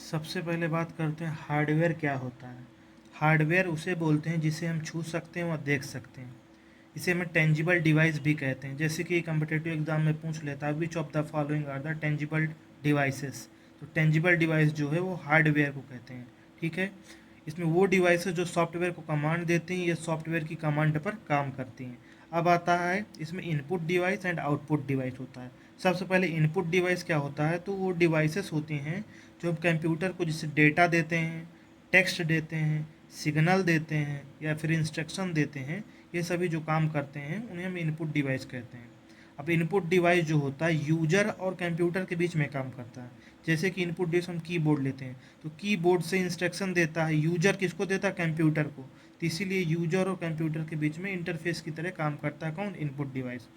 सबसे पहले बात करते हैं हार्डवेयर क्या होता है। हार्डवेयर उसे बोलते हैं जिसे हम छू सकते हैं और देख सकते हैं। इसे हम टेंजिबल डिवाइस भी कहते हैं। जैसे कि कॉम्पिटिटिव एग्जाम में पूछ लेता है which of the following are the tangible devices. तो टेंजिबल डिवाइस जो है वो हार्डवेयर को कहते हैं। ठीक है, इसमें वो डिवाइसेस जो सॉफ्टवेयर को कमांड देते हैं, ये सॉफ्टवेयर की कमांड पर काम करती हैं। अब आता है इसमें input device and output device होता है। सबसे पहले इनपुट डिवाइस क्या होता है, तो वो डिवाइसेस होते हैं जो हम कंप्यूटर को जैसे डेटा देते हैं, टेक्स्ट देते हैं, सिग्नल देते हैं या फिर इंस्ट्रक्शन देते हैं। ये सभी जो काम करते हैं उन्हें हम इनपुट डिवाइस कहते हैं। अब इनपुट डिवाइस जो होता है यूजर और कंप्यूटर के बीच में काम करता है। जैसे कि इनपुट डिवाइस हम कीबोर्ड लेते हैं, तो कीबोर्ड से इंस्ट्रक्शन देता है। यूजर किसको देता है? कंप्यूटर को। तो इसीलिए यूजर और कंप्यूटर के बीच में इंटरफेस की तरह काम करता है कौन? Input device.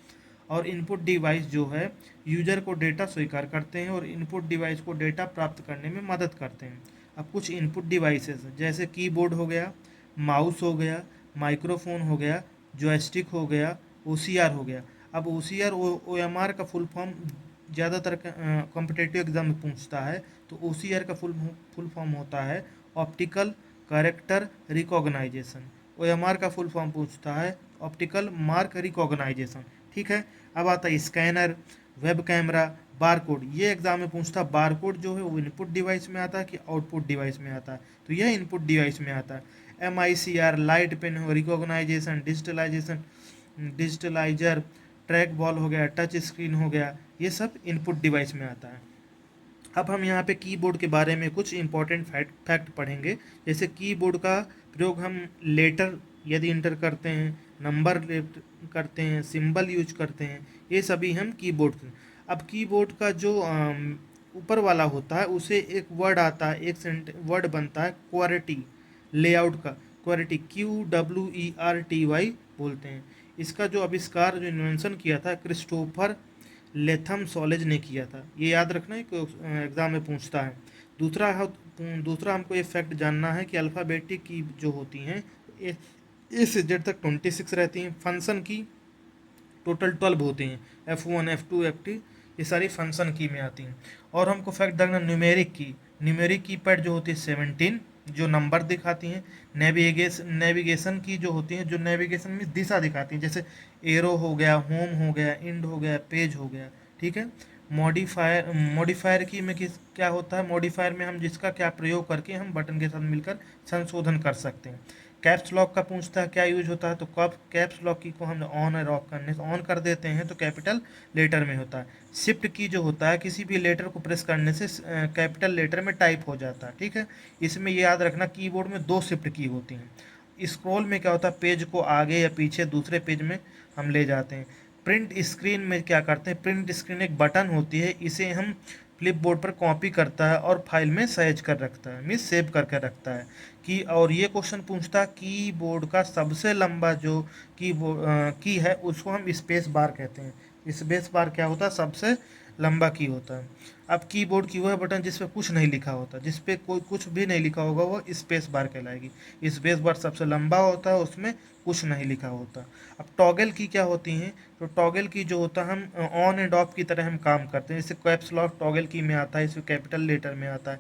और इनपुट डिवाइस जो है यूजर को डेटा स्वीकार करते हैं और इनपुट डिवाइस को डेटा प्राप्त करने में मदद करते हैं। अब कुछ इनपुट डिवाइसेस जैसे कीबोर्ड हो गया, माउस हो गया, माइक्रोफोन हो गया, जॉयस्टिक हो गया, ओसीआर हो गया। अब ओसीआर ओएमआर का फुल फॉर्म ज़्यादातर कॉम्पिटेटिव एग्जाम में पूछता है। तो ओसीआर का फुल फॉर्म होता है ऑप्टिकल कैरेक्टर रिकॉग्नाइजेशन। ओएमआर का फुल फॉर्म पूछता है ऑप्टिकल मार्क रिकॉग्नाइजेशन। ठीक है, अब आता है स्कैनर, वेब कैमरा, बारकोड। ये एग्जाम में पूछता है बारकोड जो है वो इनपुट डिवाइस में आता है कि आउटपुट डिवाइस में आता है। तो यह इनपुट डिवाइस में आता है। MICR, लाइट पेन हो, रिकॉग्नाइजेशन, डिजिटलाइजर, ट्रैक बॉल हो गया, टच स्क्रीन हो गया, ये सब इनपुट डिवाइस में आता है। अब हम यहाँ पे कीबोर्ड के बारे में कुछ इंपॉर्टेंट फैक्ट पढ़ेंगे। जैसे कीबोर्ड का प्रयोग हम लेटर यदि इंटर करते हैं, नंबर करते हैं, सिंबल यूज करते हैं, ये सभी हम कीबोर्ड। अब कीबोर्ड का जो ऊपर वाला होता है उसे एक वर्ड आता है, एक वर्ड बनता है क्वालिटी, लेआउट का क्वालिटी, QWERTY बोलते हैं। इसका जो आविष्कार, जो इन्वेंशन किया था, क्रिस्टोफर लेथम सॉलेज ने किया था। ये याद रखना है कि एग्जाम में पूछता है। दूसरा हमको ये फैक्ट जानना है कि अल्फ़ाबेटिक की जो होती हैं ए से जेड तक 26 रहती हैं। फंक्शन की टोटल 12 होती हैं, F1 F2 F3, ये सारी फंक्शन की में आती हैं। और हमको फैक्ट देखना न्यूमेरिक की पैड जो होती है 17, जो नंबर दिखाती हैं। नेविगेशन की जो होती हैं, जो नेविगेशन में दिशा दिखाती हैं, जैसे एरो हो गया, होम हो गया, इंड हो गया, पेज हो गया। ठीक है, मॉडिफायर की में किस क्या होता है? मॉडिफायर में हम जिसका क्या प्रयोग करके हम बटन के साथ मिलकर संशोधन कर सकते हैं। कैप्स लॉक का पूछता है क्या यूज होता है, तो कब कैप्स लॉक की को हम ऑन और ऑफ करने से ऑन कर देते हैं तो कैपिटल लेटर में होता है। शिफ्ट की जो होता है किसी भी लेटर को प्रेस करने से कैपिटल लेटर में टाइप हो जाता है। ठीक है, इसमें ये याद रखना कीबोर्ड में 2 शिफ्ट की होती हैं। स्क्रॉल में क्या होता है? पेज को आगे या पीछे दूसरे पेज में हम ले जाते हैं। प्रिंट स्क्रीन में क्या करते हैं? प्रिंट स्क्रीन एक बटन होती है, इसे हम फ्लिप बोर्ड पर कॉपी करता है और फाइल में सहेज कर रखता है, मीन्स सेव करके रखता है। की और ये क्वेश्चन पूछता है कीबोर्ड का सबसे लंबा जो की है उसको हम स्पेस बार कहते हैं। स्पेस बार क्या होता है? सबसे लंबा की होता है। अब कीबोर्ड की वह बटन जिस पे कुछ नहीं लिखा होता, जिस पे कोई कुछ भी नहीं लिखा होगा, वो स्पेस बार कहलाएगी। स्पेस बार सबसे लंबा होता है, उसमें कुछ नहीं लिखा होता। अब टॉगल की क्या होती हैं? तो टॉगल की जो होता है हम ऑन एंड ऑफ की तरह हम काम करते हैं। जैसे कैप्स लॉक टॉगल की में आता है, इसमें कैपिटल लेटर में आता है।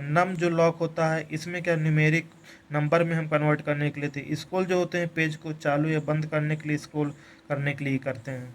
नम जो लॉक होता है इसमें क्या न्यूमेरिक नंबर में हम कन्वर्ट करने के लिए थे। स्क्रॉल जो होते हैं पेज को चालू या बंद करने के लिए, स्क्रॉल करने के लिए करते हैं।